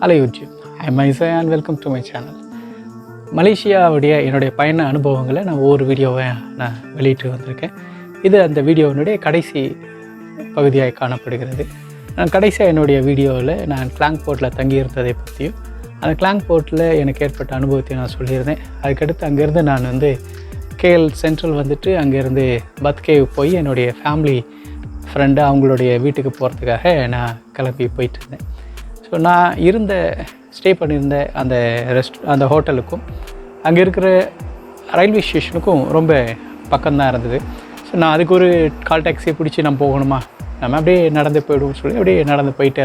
Hello YouTube, I am Malaysian and welcome to my channel. மலேசியாவுடைய என்னுடைய பயண அனுபவங்களை நான் ஒவ்வொரு வீடியோவை நான் வெளியிட்டு வந்திருக்கேன். இது அந்த வீடியோவினுடைய கடைசி பகுதியாக காணப்படுகிறது. நான் கடைசியாக என்னுடைய வீடியோவில் நான் கிளாங் போர்ட்டில் தங்கியிருந்ததை பற்றியும் அந்த கிளாங் போர்ட்டில் எனக்கு ஏற்பட்ட அனுபவத்தையும் நான் சொல்லியிருந்தேன். அதுக்கடுத்து அங்கேருந்து நான் கேஎல் சென்ட்ரல் வந்துட்டு அங்கேருந்து பத்கேவ் போய் என்னுடைய ஃபேமிலி ஃப்ரெண்டு அவங்களுடைய வீட்டுக்கு போகிறதுக்காக நான் கிளம்பி போயிட்டு இருந்தேன். ஸோ நான் ஸ்டே பண்ணியிருந்த அந்த ஹோட்டலுக்கும் அங்கே இருக்கிற ரயில்வே ஸ்டேஷனுக்கும் ரொம்ப பக்கம்தான் இருந்தது. ஸோ நான் அதுக்கு ஒரு கால் டாக்ஸியை பிடிச்சி நம்ம போகணுமா, நம்ம அப்படியே நடந்து போய்டுவோம்னு சொல்லி அப்படியே நடந்து போயிட்டே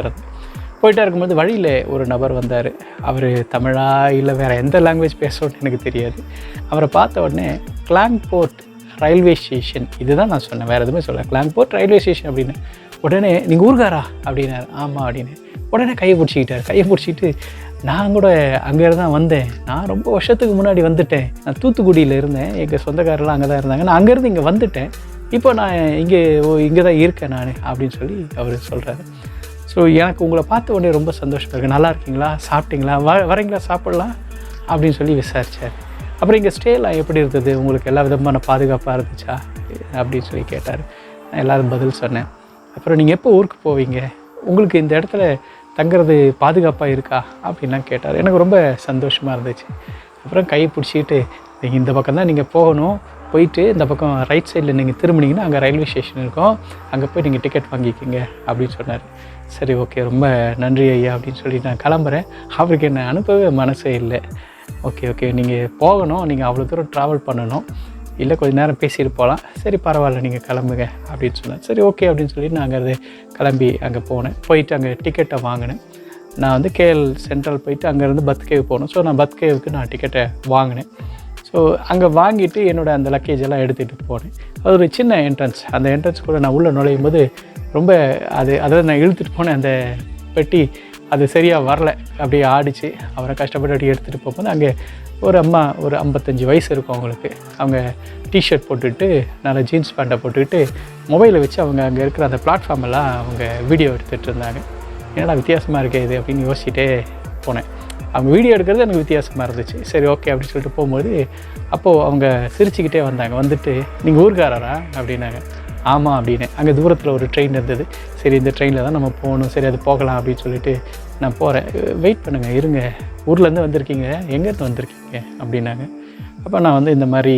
இருக்கும்போது வழியில் ஒரு நபர் வந்தார். அவர் தமிழா இல்லை வேறு எந்த லாங்குவேஜ் பேசணும்னு எனக்கு தெரியாது. அவரை பார்த்த உடனே கிளாங் போர்ட் ரயில்வே ஸ்டேஷன் இதுதான் நான் சொன்னேன், வேறு எதுவுமே சொல்ல. கிளாங் போர்ட் ரயில்வே ஸ்டேஷன் அப்படின்னு உடனே நீங்கள் ஊர்காரா அப்படின்னாரு. ஆமாம் அப்படின்னு உடனே கையை பிடிச்சிக்கிட்டு நான் கூட அங்கேருந்து தான் வந்தேன், நான் ரொம்ப வருஷத்துக்கு முன்னாடி வந்துட்டேன், நான் தூத்துக்குடியில் இருந்தேன், எங்கள் சொந்தக்காரெல்லாம் அங்கே தான் இருந்தாங்க, நான் அங்கேருந்து இங்கே வந்துட்டேன், இப்போ நான் இங்கே தான் இருக்கேன் நான் அப்படின்னு சொல்லி அவர் சொல்கிறாரு. ஸோ எனக்கு உங்களை பார்த்த உடனே ரொம்ப சந்தோஷமாக இருக்குது. நல்லா இருக்கீங்களா, சாப்பிட்டீங்களா, வரீங்களா சாப்பிட்லாம் அப்படின்னு சொல்லி விசாரித்தார். அப்புறம் இங்கே ஸ்டேலாம் எப்படி இருந்தது, உங்களுக்கு எல்லா விதமான பாதுகாப்பாக இருந்துச்சா அப்படின்னு சொல்லி கேட்டார். நான் எல்லோரும் பதில் சொன்னேன். அப்புறம் நீங்கள் எப்போ ஊருக்கு போவீங்க, உங்களுக்கு இந்த இடத்துல தங்குறது பாதுகாப்பாக இருக்கா அப்படின்லாம் கேட்டார். எனக்கு ரொம்ப சந்தோஷமாக இருந்துச்சு. அப்புறம் கையை பிடிச்சிக்கிட்டு நீங்கள் இந்த பக்கம் தான் நீங்கள் போகணும், போயிட்டு இந்த பக்கம் ரைட் சைடில் நீங்கள் திரும்பினீங்கன்னா அங்கே ரயில்வே ஸ்டேஷன் இருக்கும், அங்கே போய் நீங்கள் டிக்கெட் வாங்கிக்கிங்க அப்படின்னு சொன்னார். சரி ஓகே, ரொம்ப நன்றி ஐயா அப்படின்னு சொல்லி நான் கிளம்புறேன். அவருக்கு என்னை அனுப்பவே மனசே இல்லை. ஓகே நீங்கள் போகணும், நீங்கள் அவ்வளோ தூரம் ட்ராவல் பண்ணணும், இல்லை கொஞ்சம் நேரம் பேசிட்டு போகலாம், சரி பரவாயில்ல நீங்கள் கிளம்புங்க அப்படின்னு சொன்னேன். சரி ஓகே அப்படின்னு சொல்லி நான் அங்கே கிளம்பி அங்கே போனேன். போயிட்டு அங்கே டிக்கெட்டை வாங்கினேன். நான் கேஎல் சென்ட்ரல் போயிட்டு அங்கேருந்து பத்கேவ் போகணும். ஸோ நான் பத்கேவுக்கு நான் டிக்கெட்டை வாங்கினேன். ஸோ அங்கே வாங்கிட்டு என்னோடய அந்த லக்கேஜ் எல்லாம் எடுத்துகிட்டு போனேன். அது ஒரு சின்ன என்ட்ரன்ஸ். அந்த என்ட்ரன்ஸ் கூட நான் உள்ளே நுழையும் போது ரொம்ப அதாவது நான் இழுத்துட்டு போனேன் அந்த பெட்டி, அது சரியாக வரல, அப்படியே ஆடிச்சு. அவரை கஷ்டப்பட்டு அப்படி எடுத்துகிட்டு போகும்போது அங்கே ஒரு அம்மா, ஒரு 55 வயசு இருக்கும் அவங்களுக்கு. அவங்க டிஷர்ட் போட்டுக்கிட்டு நல்லா ஜீன்ஸ் பேண்ட்டை போட்டுக்கிட்டு மொபைலை வச்சு அவங்க அங்கே இருக்கிற அந்த பிளாட்ஃபார்மெல்லாம் அவங்க வீடியோ எடுத்துகிட்டு இருந்தாங்க. என்னடா வித்தியாசமாக இருக்கே இது அப்படின்னு யோசிச்சுட்டே போனேன். அவங்க வீடியோ எடுக்கிறது எனக்கு வித்தியாசமாக இருந்துச்சு. சரி ஓகே அப்படின்னு சொல்லிட்டு போகும்போது அப்போது அவங்க சிரிச்சுக்கிட்டே வந்தாங்க. வந்துட்டு நீங்கள் ஊர்காரரா அப்படின்னாங்க. ஆமாம் அப்படின்னு. அங்கே தூரத்தில் ஒரு ட்ரெயின் இருந்தது. சரி இந்த ட்ரெயினில் தான் நம்ம போகணும், சரி அது போகலாம் அப்படின்னு சொல்லிட்டு நான் போகிறேன். வெயிட் பண்ணுங்கள், இருங்க, ஊர்லேருந்து வந்திருக்கீங்க, எங்கேருந்து வந்திருக்கீங்க அப்படின்னாங்க. அப்போ நான் இந்த மாதிரி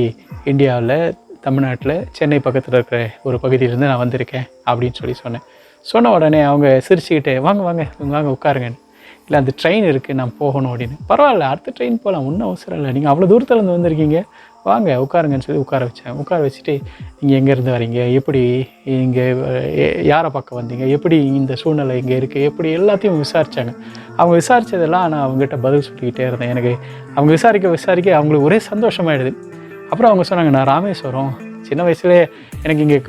இந்தியாவில் தமிழ்நாட்டில் சென்னை பக்கத்தில் இருக்கிற ஒரு பகுதியிலேருந்து நான் வந்திருக்கேன் அப்படின்னு சொல்லி சொன்னேன். சொன்ன உடனே அவங்க சிரிச்சுக்கிட்டே வாங்க உட்காருங்க, இல்லை அந்த ட்ரெயின் இருக்குது நான் போகணும் அப்படின்னு. பரவாயில்ல, அடுத்த ட்ரெயின் போகலாம், ஒன்றும் அவசரம் இல்லை, நீங்கள் அவ்வளோ தூரத்துலேருந்து வந்திருக்கீங்க, வாங்க உட்காருங்கன்னு சொல்லி உட்கார வச்சுட்டு நீங்கள் எங்கேருந்து வரீங்க, எப்படி இங்கே யாரை பக்கம் வந்தீங்க, எப்படி இந்த சூழ்நிலை இங்கே இருக்குது, எப்படி எல்லாத்தையும் விசாரித்தாங்க. அவங்க விசாரித்ததெல்லாம் நான் அவங்ககிட்ட பதில் சொல்லிக்கிட்டே இருந்தேன். எனக்கு அவங்க விசாரிக்க அவங்களுக்கு ஒரே சந்தோஷமாயிடுது. அப்புறம் அவங்க சொன்னாங்க, நான் ராமேஸ்வரம், சின்ன வயசுலேயே எனக்கு இங்கே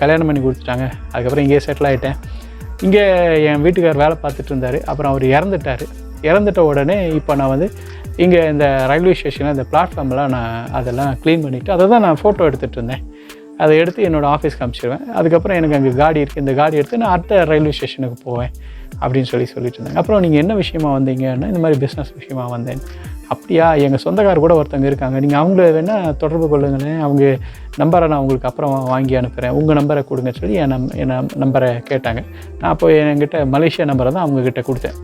கல்யாணம் பண்ணி கொடுத்துட்டாங்க, அதுக்கப்புறம் இங்கேயே செட்டில் ஆகிட்டேன், இங்கே என் வீட்டுக்கார் வேலை பார்த்துட்டு இருந்தார், அப்புறம் அவர் இறந்துட்ட உடனே இப்போ நான் இங்கே இந்த ரயில்வே ஸ்டேஷனில் இந்த பிளாட்ஃபார்மெல்லாம் நான் அதெல்லாம் க்ளீன் பண்ணிவிட்டு அதை தான் நான் ஃபோட்டோ எடுத்துகிட்டு இருந்தேன். அதை எடுத்து என்னோடய ஆஃபீஸ்க்கு அனுப்பிச்சிடுவேன். அதுக்கப்புறம் எனக்கு அங்கே காடி இருக்குது, இந்த காடி எடுத்து நான் அடுத்த ரயில்வே ஸ்டேஷனுக்கு போவேன் அப்படின்னு சொல்லிட்டு இருந்தாங்க. அப்புறம் நீங்கள் என்ன விஷயமா வந்தீங்கன்னா, இந்த மாதிரி பிஸ்னஸ் விஷயமா வந்தேன். அப்படியா, எங்கள் சொந்தக்கார் கூட ஒருத்தவங்க இருக்காங்க, நீங்கள் அவங்கள வேணால் தொடர்பு கொள்ளுங்களேன், அவங்க நம்பரை நான் உங்களுக்கு அப்புறம் வாங்கி அனுப்புகிறேன், உங்கள் நம்பரை கொடுங்கன்னு சொல்லி என் நம்பரை கேட்டாங்க. நான் அப்போ என்கிட்ட மலேசியா நம்பரை தான் அவங்கக்கிட்ட கொடுத்தேன்.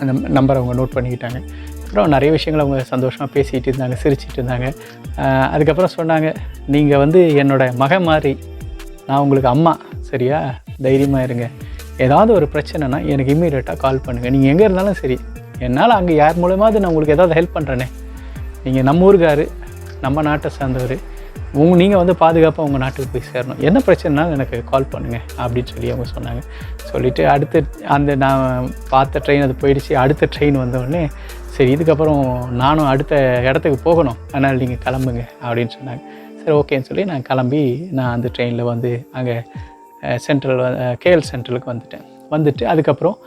அந்த நம்பரை அவங்க நோட் பண்ணிக்கிட்டாங்க. அப்புறம் நிறைய விஷயங்கள் அவங்க சந்தோஷமாக பேசிகிட்டு இருந்தாங்க, சிரிச்சிட்டு இருந்தாங்க. அதுக்கப்புறம் சொன்னாங்க, நீங்கள் என்னோடய மகன் மாதிரி, நான் உங்களுக்கு அம்மா, சரியா, தைரியமாக இருங்க, ஏதாவது ஒரு பிரச்சனைனா எனக்கு இம்மீடியட்டாக கால் பண்ணுங்கள், நீங்கள் எங்கே இருந்தாலும் சரி, என்னால் அங்கே யார் மூலமாவது நான் உங்களுக்கு ஏதாவது ஹெல்ப் பண்ணுறேனே, நீங்கள் நம்ம ஊருக்கார், நம்ம நாட்டை சார்ந்தவர், நீங்கள் பாதுகாப்பாக உங்கள் நாட்டுக்கு போய் சேரணும், என்ன பிரச்சனைனாலும் எனக்கு கால் பண்ணுங்கள் அப்படின்னு சொல்லி அவங்க சொன்னாங்க. சொல்லிவிட்டு அடுத்து நான் பார்த்த ட்ரெயின் அது போயிடுச்சு. அடுத்த ட்ரெயின் வந்தோடனே சரி இதுக்கப்புறம் நானும் அடுத்த இடத்துக்கு போகணும், அதனால் நீங்கள் கிளம்புங்க அப்படின்னு சொன்னாங்க. சரி ஓகேன்னு சொல்லி நான் கிளம்பி நான் அந்த ட்ரெயினில் அங்கே கேஎல் சென்ட்ரலுக்கு வந்துட்டு அதுக்கப்புறம்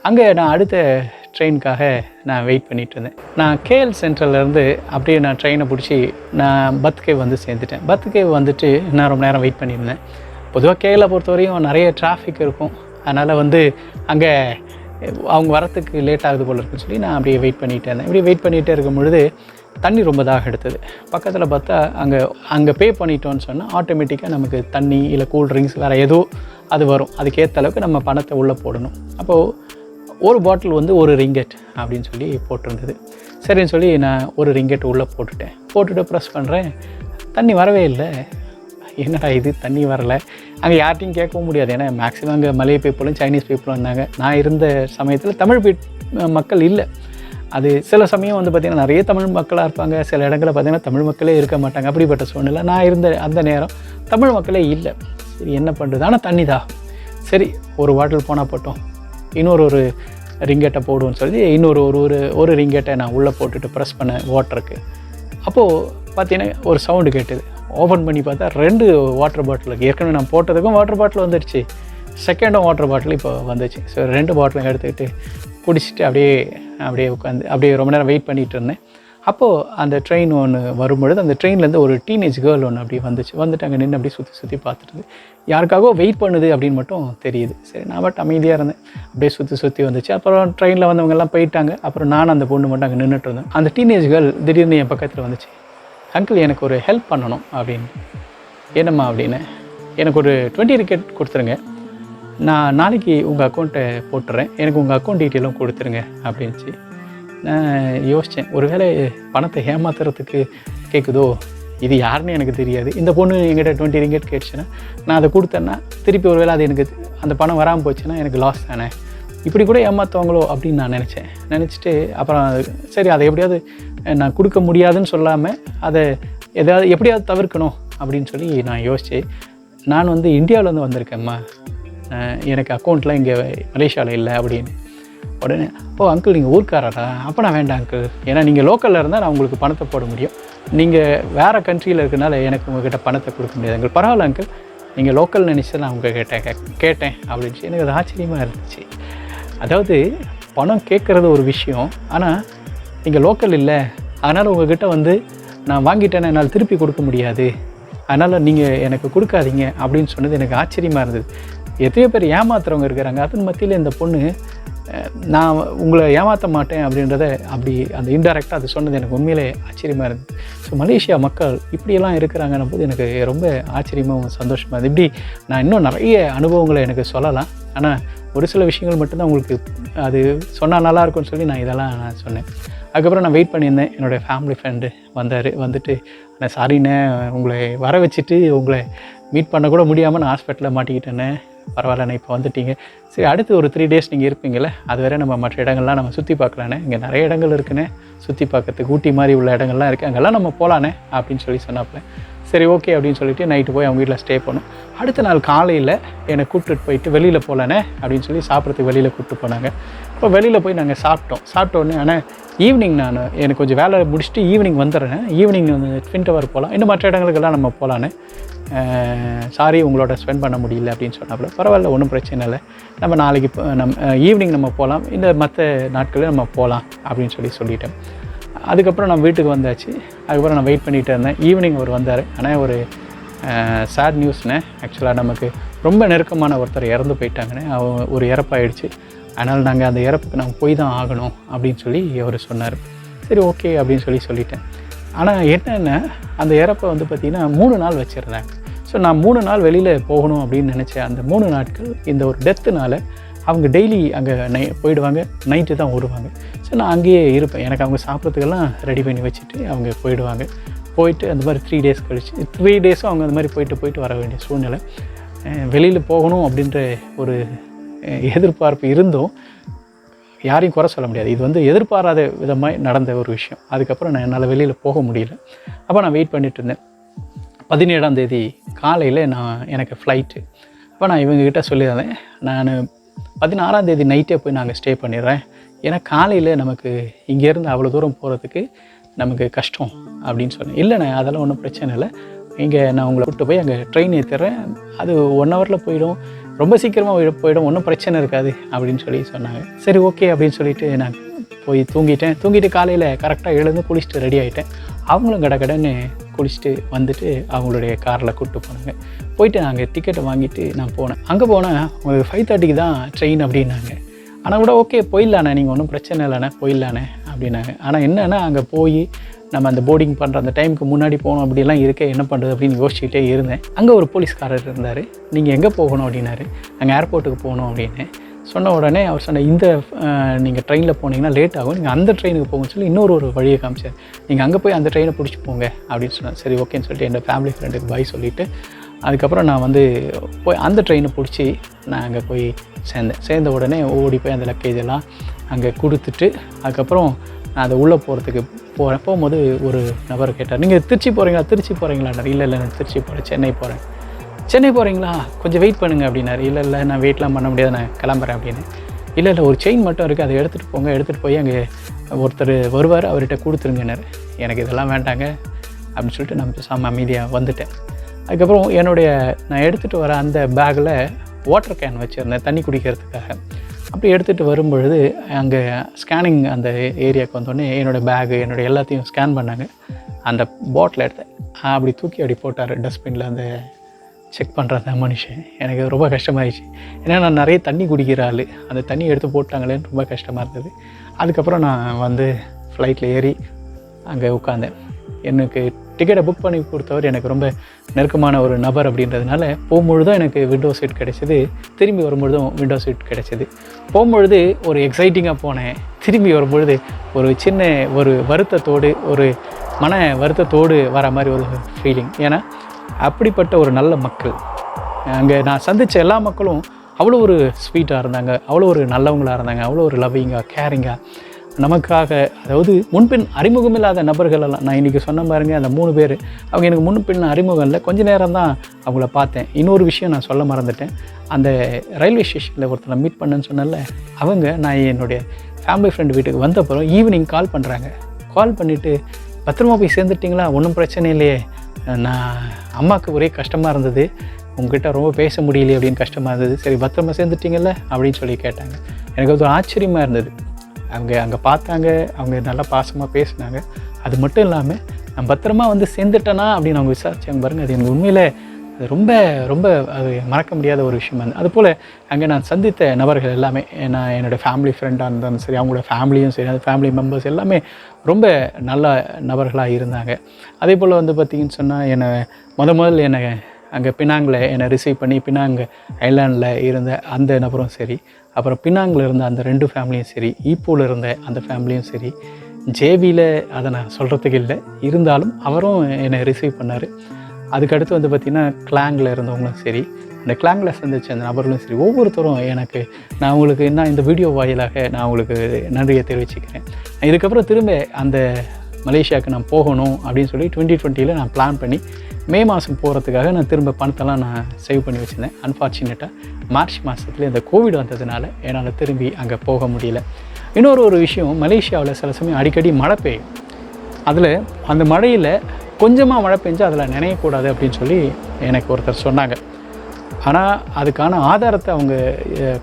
அங்கே நான் அடுத்த ட்ரெயினுக்காக நான் வெயிட் பண்ணிகிட்டு இருந்தேன். நான் கேஎல் சென்ட்ரல்லேருந்து அப்படியே நான் ட்ரெயினை பிடிச்சி நான் பத்கேவ் சேர்ந்துட்டேன். பத்கேவ் வந்துட்டு நான் ரொம்ப நேரம் வெயிட் பண்ணியிருந்தேன். பொதுவாக கேஎலை பொறுத்த வரையும் நிறைய டிராஃபிக் இருக்கும், அதனால் அங்கே அவங்க வரத்துக்கு லேட் ஆகுது போல இருக்குன்னு சொல்லி நான் அப்படியே வெயிட் பண்ணிகிட்டே இருந்தேன். இப்படி வெயிட் பண்ணிகிட்டே இருக்கும் பொழுது தண்ணி ரொம்ப தாகம் எடுத்தது. பக்கத்தில் பார்த்தா அங்கே பே பண்ணிட்டோன்னு சொன்னால் ஆட்டோமேட்டிக்காக நமக்கு தண்ணி இல்லை கூல் ட்ரிங்க்ஸ் வேறு ஏதோ அது வரும். அதுக்கேற்ற அளவுக்கு நம்ம பணத்தை உள்ளே போடணும். அப்போது ஒரு பாட்டில் வந்து ஒரு ரிங்கெட் அப்படின்னு சொல்லி போட்டிருந்தது. சரின்னு சொல்லி நான் ஒரு ரிங்கெட் உள்ளே போட்டுட்டு ப்ரெஸ் பண்ணுறேன். தண்ணி வரவே இல்லை. என்னடா இது தண்ணி வரலை. அங்கே யார்ட்டையும் கேட்கவும் முடியாது. ஏன்னா மேக்ஸிமம் அங்கே மலைய பீப்புளும் சைனீஸ் பீப்புளும் இருந்தாங்க. நான் இருந்த சமயத்தில் தமிழ் மக்கள் இல்லை. அது சில சமயம் வந்து பார்த்திங்கன்னா நிறைய தமிழ் மக்களாக இருப்பாங்க. சில இடங்களில் பார்த்திங்கன்னா தமிழ் மக்களே இருக்க மாட்டாங்க. அப்படிப்பட்ட சூழ்நிலை நான் இருந்த அந்த நேரம் தமிழ் மக்களே இல்லை. சரி என்ன பண்ணுறது, ஆனால் தண்ணி தான். சரி ஒரு பாட்டில் போனால் போட்டோம், இன்னொரு ரிங்கெட்டை போடுவோன்னு சொல்லி ஒரு ரிங்கெட்டை நான் உள்ளே போட்டுட்டு ப்ரெஸ் பண்ணேன் வாட்டருக்கு. அப்போது பார்த்தீங்கன்னா ஒரு சவுண்டு கேட்டுது. ஓப்பன் பண்ணி பார்த்தா 2 வாட்டர் பாட்டிலுக்கு ஏற்கனவே நான் போட்டதுக்கும் வாட்டர் பாட்டில் வந்துடுச்சு. செகண்டும் வாட்டர் பாட்டில் இப்போ வந்துச்சு. ஸோ 2 பாட்டிலும் எடுத்துக்கிட்டு குடிச்சிட்டு அப்படியே உட்காந்து அப்படியே ரொம்ப நேரம் வெயிட் பண்ணிகிட்டு இருந்தேன். அப்போது அந்த ட்ரெயின் ஒன்று வரும்பொழுது அந்த ட்ரெயின்லேருந்து ஒரு டீனேஜ் கேர்ள் ஒன்று அப்படியே வந்துட்டு அங்கே நின்று அப்படியே சுற்றி பார்த்துட்டு யாருக்காகவோ வெயிட் பண்ணுது அப்படின்னு மட்டும் தெரியுது. சரி நான் பட் அமைதியாக இருந்தேன். அப்படியே சுற்றி வந்துச்சு. அப்புறம் ட்ரெயினில் வந்தவங்கெல்லாம் போயிட்டாங்க. அப்புறம் நானும் அந்த பொண்ணு மட்டும் அங்கே நின்றுட்டு இருந்தேன். அந்த டீனேஜ் கேர்ள் திடீர்னு என் பக்கத்தில் வந்துச்சு. அங்கிள் எனக்கு ஒரு ஹெல்ப் பண்ணணும் அப்படின்னு. என்னம்மா அப்படின்னு, எனக்கு ஒரு 20 ரிக்கெட் கொடுத்துருங்க, நான் நாளைக்கு உங்கள் அக்கௌண்ட்டை போட்டுறேன், எனக்கு உங்கள் அக்கௌண்ட் டீட்டெயிலும் கொடுத்துருங்க அப்படின்ச்சு. நான் யோசித்தேன், ஒருவேளை பணத்தை ஏமாத்துறதுக்கு கேட்குதோ, இது யாருன்னு எனக்கு தெரியாது. இந்த பொண்ணு என்கிட்ட 20 ரிக்கெட் கேட்டுச்சுன்னா நான் அதை கொடுத்தேன்னா திருப்பி ஒருவேளை அது எனக்கு அந்த பணம் வராமல் போச்சுன்னா எனக்கு லாஸ் தானே, இப்படி கூட ஏமாற்றுவாங்களோ அப்படின்னு நான் நினச்சிட்டு அப்புறம் சரி அதை எப்படியாவது நான் கொடுக்க முடியாதுன்னு சொல்லாமல் அதை எப்படியாவது தவிர்க்கணும் அப்படின்னு சொல்லி நான் யோசித்தேன். நான் வந்து இந்தியாவிலேருந்து வந்திருக்கேம்மா, எனக்கு அக்கௌண்ட்லாம் இங்கே மலேசியாவில் இல்லை அப்படின்னு. உடனே அங்கிள் நீங்கள் ஊர்க்காரரா? அப்போ நான் வேண்டாம் அங்கிள், ஏன்னா நீங்கள் லோக்கலில் இருந்தால் நான் உங்களுக்கு பணத்தை போட முடியும், நீங்கள் வேறு கண்ட்ரியில் இருக்கனால எனக்கு உங்கள்கிட்ட பணத்தை கொடுக்க முடியாது அங்கிள். பரவாயில்ல அங்கிள், நீங்கள் லோக்கல் நினச்சி நான் உங்கள்கிட்ட கேட்டேன் அப்படின்னு. எனக்கு அது ஆச்சரியமாக இருந்துச்சு. அதாவது பணம் கேட்குறது ஒரு விஷயம், ஆனால் நீங்கள் லோக்கல் இல்லை, அதனால் உங்கள்கிட்ட வந்து நான் வாங்கிட்டேன்னா என்னால் திருப்பி கொடுக்க முடியாது, அதனால் நீங்கள் எனக்கு கொடுக்காதீங்க அப்படின்னு சொன்னது எனக்கு ஆச்சரியமாக இருந்தது. எத்தனையோ பேர் ஏமாத்துறவங்க இருக்கிறாங்க. அதன் மத்தியில் இந்த பொண்ணு நான் உங்களை ஏமாற்ற மாட்டேன் அப்படின்றத அப்படி அந்த இன்டெரக்டாக அது சொன்னது எனக்கு உண்மையிலே ஆச்சரியமாக இருந்தது. ஸோ மலேசியா மக்கள் இப்படியெல்லாம் இருக்கிறாங்கன்னும் போது எனக்கு ரொம்ப ஆச்சரியமாகவும் சந்தோஷமாக இருந்தது. இப்படி நான் இன்னும் நிறைய அனுபவங்களை எனக்கு சொல்லலாம், ஆனால் ஒரு சில விஷயங்கள் மட்டும்தான் உங்களுக்கு அது சொன்னால் நல்லாயிருக்கும்னு சொல்லி நான் சொன்னேன். அதுக்கப்புறம் நான் வெயிட் பண்ணியிருந்தேன். என்னுடைய ஃபேமிலி ஃப்ரெண்டு வந்துட்டு நான் சாரிண்ணே, உங்களை வர வச்சுட்டு உங்களை மீட் பண்ண கூட முடியாமல் நான் ஹாஸ்பிட்டலில் மாட்டிக்கிட்டேன்னே, பரவாயில்லண்ணே இப்போ வந்துட்டீங்க, சரி அடுத்து ஒரு 3 days நீங்கள் இருப்பீங்களே, அது வரை நம்ம மற்ற இடங்கள்லாம் நம்ம சுற்றி பார்க்கலானே, இங்கே நிறைய இடங்கள் இருக்குண்ணே சுற்றி பார்க்கறதுக்கு, ஊட்டி மாதிரி உள்ள இடங்கள்லாம் இருக்குது, அங்கெல்லாம் நம்ம போகலானே அப்படின்னு சொல்லி சொன்னாப்புல. சரி ஓகே அப்படின்னு சொல்லிட்டு நைட்டு போய் அவங்க வீட்டில் ஸ்டே பண்ணோம். அடுத்த நாள் காலையில் என்னை கூப்பிட்டுட்டு போயிட்டு வெளியில் போகலானே அப்படின்னு சொல்லி சாப்பிட்றதுக்கு வெளியில் கூப்பிட்டு போனாங்க. இப்போ வெளியில் போய் நாங்கள் சாப்பிட்டோன்னே, ஆனால் ஈவினிங் எனக்கு கொஞ்சம் வேலை முடிச்சுட்டு ஈவினிங் வந்துடுறேன், ஈவினிங் வந்து ட்வின் டவர் போகலாம், இன்னும் மற்ற இடங்களுக்கெல்லாம் நம்ம போகலான்னு, சாரி உங்களோட ஸ்பெண்ட் பண்ண முடியல அப்படின்னு சொன்னாப்புல. பரவாயில்ல, ஒன்றும் பிரச்சனை இல்லை, நம்ம நாளைக்கு ஈவினிங் நம்ம போகலாம், இந்த மற்ற நாட்களில் நம்ம போகலாம் அப்படின்னு சொல்லிட்டேன். அதுக்கப்புறம் நான் வீட்டுக்கு வந்தாச்சு. அதுக்கப்புறம் நான் வெயிட் பண்ணிகிட்டு இருந்தேன். ஈவினிங் அவர் வந்தார். ஆனால் ஒரு சேட் நியூஸ்னே, ஆக்சுவலாக நமக்கு ரொம்ப நெருக்கமான ஒருத்தர் இறந்து போயிட்டாங்கன்னு, ஒரு இறப்பாயிடுச்சு, அதனால் நாங்கள் அந்த இறப்புக்கு நாங்கள் போய் தான் ஆகணும் அப்படின்னு சொல்லி அவர் சொன்னார். சரி ஓகே அப்படின்னு சொல்லிட்டேன். ஆனால் என்னென்னா அந்த இறப்பை வந்து பார்த்திங்கன்னா 3 நாள் வச்சுருந்தாங்க. ஸோ நான் 3 நாள் வெளியில் போகணும் அப்படின்னு நினச்சேன். அந்த 3 நாட்கள் இந்த ஒரு டெத்துனால் அவங்க டெய்லி அங்கே போயிடுவாங்க, நைட்டு தான் வருவாங்க. ஸோ நான் அங்கேயே இருப்பேன். எனக்கு அவங்க சாப்பிட்றதுக்கெல்லாம் ரெடி பண்ணி வச்சுட்டு அவங்க போயிட்டு அந்த மாதிரி 3 days கழிச்சு 3 days அவங்க அந்த மாதிரி போயிட்டு வர வேண்டிய சூழ்நிலை. வெளியில் போகணும் அப்படின்ற ஒரு எதிர்பார்ப்பு இருந்தும் யாரையும் குறை சொல்ல முடியாது. இது வந்து எதிர்பாராத விதமாக நடந்த ஒரு விஷயம். அதுக்கப்புறம் என்னால் வெளியில் போக முடியல. அப்போ நான் வெயிட் பண்ணிட்டு இருந்தேன். 17ஆம் தேதி காலையில் எனக்கு ஃப்ளைட்டு. அப்போ நான் இவங்ககிட்ட சொல்லியிருந்தேன், நான் 16ஆம் தேதி நைட்டே போய் நாங்கள் ஸ்டே பண்ணிடுறேன், ஏன்னா காலையில் நமக்கு இங்கேருந்து அவ்வளோ தூரம் போகிறதுக்கு நமக்கு கஷ்டம் அப்படின்னு சொன்னேன். இல்லைண்ணே அதெல்லாம் ஒன்றும் பிரச்சனை இல்லை, இங்கே நான் உங்களை கூப்பிட்டு போய் அங்கே ட்ரெயின் ஏற்றிடுறேன், அது 1 hourல போயிடும், ரொம்ப சீக்கிரமாக போயிடும், ஒன்றும் பிரச்சனை இருக்காது அப்படின்னு சொன்னாங்க. சரி ஓகே அப்படின்னு சொல்லிட்டு நான் போய் தூங்கிட்டு காலையில் கரெக்டாக எழுந்து குளிச்சுட்டு ரெடி ஆகிட்டேன். அவங்களும் கடன்னு குளிச்சுட்டு வந்துட்டு அவங்களுடைய காரில் கூப்பிட்டு போனாங்க. போயிட்டு நாங்கள் டிக்கெட்டை வாங்கிட்டு நான் போனேன். அங்கே போனால் உங்களுக்கு 5:30க்கு தான் ட்ரெயின் அப்படின்னாங்க. ஆனால் கூட ஓகே போயிடலாண்ணே, நீங்கள் ஒன்றும் பிரச்சனை இல்லைண்ணே போயிடலாண்ணே அப்படின்னாங்க. ஆனால் என்னென்னா அங்கே போய் நம்ம அந்த போர்டிங் பண்ணுற அந்த டைமுக்கு முன்னாடி போகணும் அப்படிலாம் இருக்க என்ன பண்ணுறது அப்படின்னு யோசிச்சுட்டே இருந்தேன். அங்கே ஒரு போலீஸ்காரர் இருந்தார். நீங்கள் எங்கே போகணும் அப்படின்னாரு. நாங்கள் ஏர்போர்ட்டுக்கு போகணும் அப்படின்னு சொன்ன உடனே அவர் சொன்ன, இந்த நீங்கள் ட்ரெயினில் போனீங்கன்னா லேட் ஆகும், நீங்கள் அந்த ட்ரெயினுக்கு போகணும்னு சொல்லி இன்னொரு வழியை காமிச்சார். நீங்கள் அங்கே போய் அந்த ட்ரெயினை பிடிச்சி போங்க அப்படின்னு சொன்னார். சரி ஓகேன்னு சொல்லிட்டு என்னோடய ஃபேமிலி ஃப்ரெண்டுக்கு பாய் சொல்லிவிட்டு அதுக்கப்புறம் நான் வந்து போய் அந்த ட்ரெயினை பிடிச்சி நான் அங்கே போய் சேர்ந்த உடனே ஓடி போய் அந்த லக்கேஜ் எல்லாம் அங்கே கொடுத்துட்டு அதுக்கப்புறம் நான் அதை உள்ளே போகிறதுக்கு போகும்போது ஒரு நபர் கேட்டார், நீங்கள் திருச்சி போகிறீங்களான்னார். இல்லை நான் திருச்சி போகிறேன், சென்னை போகிறீங்களா, கொஞ்சம் வெயிட் பண்ணுங்கள் அப்படின்னாரு. இல்லை நான் வெயிட்லாம் பண்ண முடியாது, நான் கிளம்புறேன் அப்படின்னு. இல்லை ஒரு செயின் மட்டும் இருக்குது, அதை எடுத்துகிட்டு போங்க, எடுத்துகிட்டு போய் அங்கே ஒருத்தர் வருவார், அவர்கிட்ட கொடுத்துருங்கன்னாரு. எனக்கு இதெல்லாம் வேண்டாங்க அப்படின்னு சொல்லிட்டு நான் பேசாமல் அமைதியாக வந்துட்டேன். அதுக்கப்புறம் நான் எடுத்துகிட்டு வர அந்த பேக்கில் வாட்டர் கேன் வச்சுருந்தேன் தண்ணி குடிக்கிறதுக்காக. அப்படி எடுத்துகிட்டு வரும்பொழுது அங்கே ஸ்கேனிங் அந்த ஏரியாவுக்கு வந்தோடனே என்னோடய பேகு எல்லாத்தையும் ஸ்கேன் பண்ணாங்க. அந்த பாட்டில் எடுத்தேன், அப்படி தூக்கி அப்படி போட்டார் டஸ்ட்பினில். அந்த செக் பண்ணுற அந்த மனுஷன் எனக்கு ரொம்ப கஷ்டமாயிடுச்சு. ஏன்னா நான் நிறைய தண்ணி குடிக்கிற ஆள், அந்த தண்ணி எடுத்து போட்டாங்களேன்னு ரொம்ப கஷ்டமாக இருந்தது. அதுக்கப்புறம் நான் வந்து ஃப்ளைட்டில் ஏறி அங்கே உட்காந்தேன். எனக்கு டிக்கெட்டை புக் பண்ணி கொடுத்தவர் எனக்கு ரொம்ப நெருக்கமான ஒரு நபர் அப்படின்றதுனால போகும்பொழுதும் எனக்கு விண்டோ சீட் கிடைச்சிது, திரும்பி வரும்பொழுதும் விண்டோ சீட் கிடைச்சிது. போகும்பொழுது ஒரு எக்ஸைட்டிங்காக போனேன், திரும்பி வரும்பொழுது ஒரு வருத்தத்தோடு ஒரு மன வருத்தத்தோடு வர மாதிரி ஒரு ஃபீலிங். ஏன்னா அப்படிப்பட்ட ஒரு நல்ல மக்கள் அங்கே நான் சந்தித்த எல்லா மக்களும் அவ்வளோ ஒரு ஸ்வீட்டாக இருந்தாங்க, அவ்வளோ ஒரு நல்லவங்களாக இருந்தாங்க, அவ்வளோ ஒரு லவ்விங்காக கேரிங்காக நமக்காக. அதாவது முன்பின் அறிமுகமில்லாத நபர்களெல்லாம் நான் இன்றைக்கி சொன்ன பாருங்க, அந்த 3 பேர் அவங்க எனக்கு முன்பின் அறிமுகம் இல்லை, கொஞ்சம் நேரம் தான் அவங்கள பார்த்தேன். இன்னொரு விஷயம் நான் சொல்ல மறந்துட்டேன். அந்த ரயில்வே ஸ்டேஷனில் ஒருத்தரை மீட் பண்ணேன்னு சொன்னல, அவங்க நான் என்னுடைய ஃபேமிலி ஃப்ரெண்டு வீட்டுக்கு வந்தப்பறம் ஈவினிங் கால் பண்ணுறாங்க. கால் பண்ணிவிட்டு பத்திரமா போய் சேர்ந்துட்டிங்களா, ஒன்றும் பிரச்சனை இல்லையே, நான் அம்மாவுக்கு ஒரே கஷ்டமாக இருந்தது, உங்ககிட்ட ரொம்ப பேச முடியலையே அப்படின்னு கஷ்டமாக இருந்தது, சரி பத்திரமா சேர்ந்துட்டிங்கல்ல அப்படின்னு சொல்லி கேட்டாங்க. எனக்கு அது ஆச்சரியமாக இருந்தது. அவங்க அங்கே பார்த்தாங்க, அவங்க நல்லா பாசமாக பேசினாங்க. அது மட்டும் இல்லாமல் நான் பத்திரமா வந்து சேர்ந்துட்டேனா அப்படின்னு அவங்க விசாரிச்சாங்க பாருங்கள். அது எனக்கு உண்மையில் அது ரொம்ப ரொம்ப அது மறக்க முடியாத ஒரு விஷயமா இருந்தது. அதுபோல் அங்கே நான் சந்தித்த நபர்கள் எல்லாமே நான் என்னோடய ஃபேமிலி ஃப்ரெண்டாக இருந்தாலும் சரி, அவங்களோட ஃபேமிலியும் சரி, அந்த ஃபேமிலி மெம்பர்ஸ் எல்லாமே ரொம்ப நல்ல நபர்களாக இருந்தாங்க. அதே போல் வந்து பார்த்திங்கன்னு சொன்னால் என்னை முதல்ல என்னை அங்கே பினாங்கில் என்னை ரிசீவ் பண்ணி பினாங் ஐலாண்டில் இருந்த அந்த நபரும் சரி, அப்புறம் பினாங்கில் இருந்த அந்த 2 ஃபேமிலியும் சரி, ஈப்போவில் இருந்த அந்த ஃபேமிலியும் சரி, ஜேவியில் அதை நான் சொல்கிறதுக்கு இல்லை, இருந்தாலும் அவரும் என்னை ரிசீவ் பண்ணார். அதுக்கடுத்து வந்து பார்த்திங்கன்னா கிளாங்கில் இருந்தவங்களும் சரி, அந்த கிளாங்கில் சந்தித்த அந்த நபர்களும் சரி, ஒவ்வொருத்தரும் எனக்கு நான் உங்களுக்கு என்ன இந்த வீடியோ வாயிலாக நான் உங்களுக்கு நன்றியை தெரிவிச்சுக்கிறேன். இதுக்கப்புறம் திரும்ப அந்த மலேசியாவுக்கு நான் போகணும் அப்படின்னு சொல்லி 2020 நான் பிளான் பண்ணி மே மாதம் போகிறதுக்காக நான் திரும்ப பணத்தெல்லாம் நான் சேவ் பண்ணி வச்சுருந்தேன். அன்ஃபார்ச்சுனேட்டாக மார்ச் மாதத்தில் இந்த கோவிட் வந்ததுனால என்னால் திரும்பி அங்கே போக முடியல. இன்னொரு விஷயம், மலேசியாவில் சில சமயம் அடிக்கடி மழை பெய்யும். அதில் அந்த மழையில் கொஞ்சமாக மழை பெஞ்சு அதில் நினையக்கூடாது அப்படின்னு சொல்லி எனக்கு ஒருத்தர் சொன்னாங்க. ஆனால் அதுக்கான ஆதாரத்தை அவங்க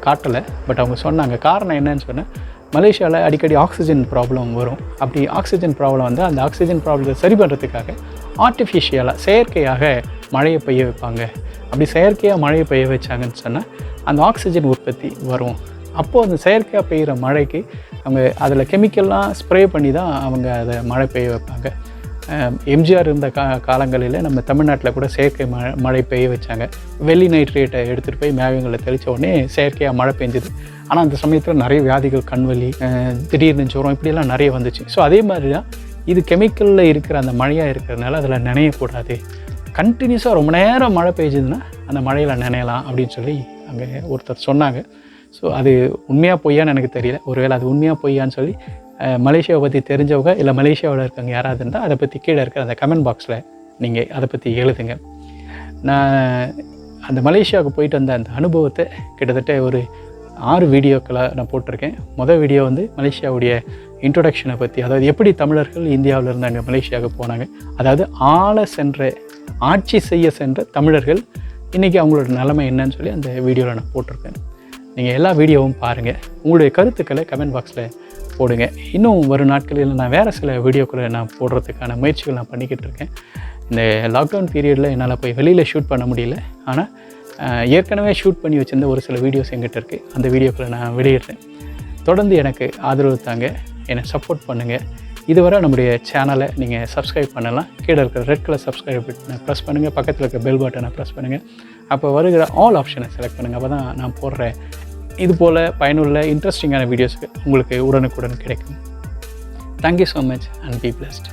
காட்டலை, பட் அவங்க சொன்னாங்க. காரணம் என்னன்னு சொன்னேன், மலேசியாவில் அடிக்கடி ஆக்சிஜன் ப்ராப்ளம் வரும். அப்படி ஆக்சிஜன் ப்ராப்ளம் வந்து அந்த ஆக்சிஜன் ப்ராப்ளத்தை சரி பண்ணுறதுக்காக ஆர்டிஃபிஷியலாக செயற்கையாக மழையை பெய்ய வைப்பாங்க. அப்படி செயற்கையாக மழையை பெய்ய வச்சாங்கன்னு சொன்னால் அந்த ஆக்சிஜன் உற்பத்தி வரும். அப்போது அந்த செயற்கையாக பெய்கிற மழைக்கு அவங்க அதில் கெமிக்கல்லாம் ஸ்ப்ரே பண்ணி தான் அவங்க அதை மழை பெய்ய வைப்பாங்க. எம்ஜிஆர் இருந்த காலங்களில் நம்ம தமிழ்நாட்டில் கூட செயற்கை மழை பெய்ய வச்சாங்க. வெள்ளி நைட்ரேட்டை எடுத்துகிட்டு போய் மேகங்களில் தெளித்த உடனே செயற்கையாக மழை பெஞ்சுது. ஆனால் அந்த சமயத்தில் நிறைய வியாதிகள், கண்வலி, திடீர்னு ஜுரம், இப்படியெல்லாம் நிறைய வந்துச்சு. ஸோ அதே மாதிரி தான் இது கெமிக்கலில் இருக்கிற அந்த மழையாக இருக்கிறதுனால அதில் நினையக்கூடாது. கண்டினியூஸாக ரொம்ப நேரம் மழை பெய்யுதுன்னா அந்த மழையில் நினையலாம் அப்படின்னு சொல்லி அங்கே ஒருத்தர் சொன்னாங்க. ஸோ அது உண்மையாக பொய்யான்னு எனக்கு தெரியல. ஒருவேளை அது உண்மையாக பொய்யான்னு சொல்லி மலேசியாவை பற்றி தெரிஞ்சவங்க இல்லை மலேசியாவில் இருக்கவங்க யாராவது இருந்தால் அதை பற்றி கீழே இருக்கிற அந்த கமெண்ட் பாக்ஸில் நீங்கள் அதை பற்றி எழுதுங்க. நான் அந்த மலேசியாவுக்கு போயிட்டு வந்த அந்த அனுபவத்தை கிட்டத்தட்ட ஒரு 6 வீடியோக்களை நான் போட்டிருக்கேன். மொதல் வீடியோ வந்து மலேசியாவுடைய இன்ட்ரொடக்ஷனை பற்றி, அதாவது எப்படி தமிழர்கள் இந்தியாவில் இருந்து அங்கே மலேசியாவுக்கு போனாங்க, அதாவது ஆட்சி செய்ய சென்ற தமிழர்கள் இன்றைக்கி அவங்களோட நிலைமை என்னன்னு சொல்லி அந்த வீடியோவில் நான் போட்டிருக்கேன். நீங்கள் எல்லா வீடியோவும் பாருங்கள், உங்களுடைய கருத்துக்களை கமெண்ட் பாக்ஸில் போடுங்க. இன்னும் வரும் நாட்களில் நான் வேறு சில வீடியோக்களை நான் போடுறதுக்கான முயற்சிகள் நான் பண்ணிக்கிட்டு இருக்கேன். இந்த லாக்டவுன் பீரியடில் என்னால் போய் வெளியில் ஷூட் பண்ண முடியல, ஆனால் ஏற்கனவே ஷூட் பண்ணி வச்சுருந்த ஒரு சில வீடியோஸ் எங்கிட்ட இருக்குது. அந்த வீடியோக்களை நான் வெளியிடுறேன். தொடர்ந்து எனக்கு ஆதரவு தாங்க, என்னை சப்போர்ட் பண்ணுங்கள். இதுவரை நம்முடைய சேனலை நீங்கள் சப்ஸ்கிரைப் பண்ணலாம். கீழே இருக்கிற ரெட் கலர் சப்ஸ்கிரைப் பட்டனை ப்ரெஸ் பண்ணுங்கள், பக்கத்தில் இருக்கிற பெல் பட்டனை ப்ரெஸ் பண்ணுங்கள். அப்போ வருகிற ஆல் ஆப்ஷனை செலக்ட் பண்ணுங்கள். அப்போ தான் நான் போடுற இது போல் பயனுள்ள இன்ட்ரெஸ்டிங்கான வீடியோஸ் உங்களுக்கு உடனுக்குடன் கிடைக்கும். Thank you so much and be blessed.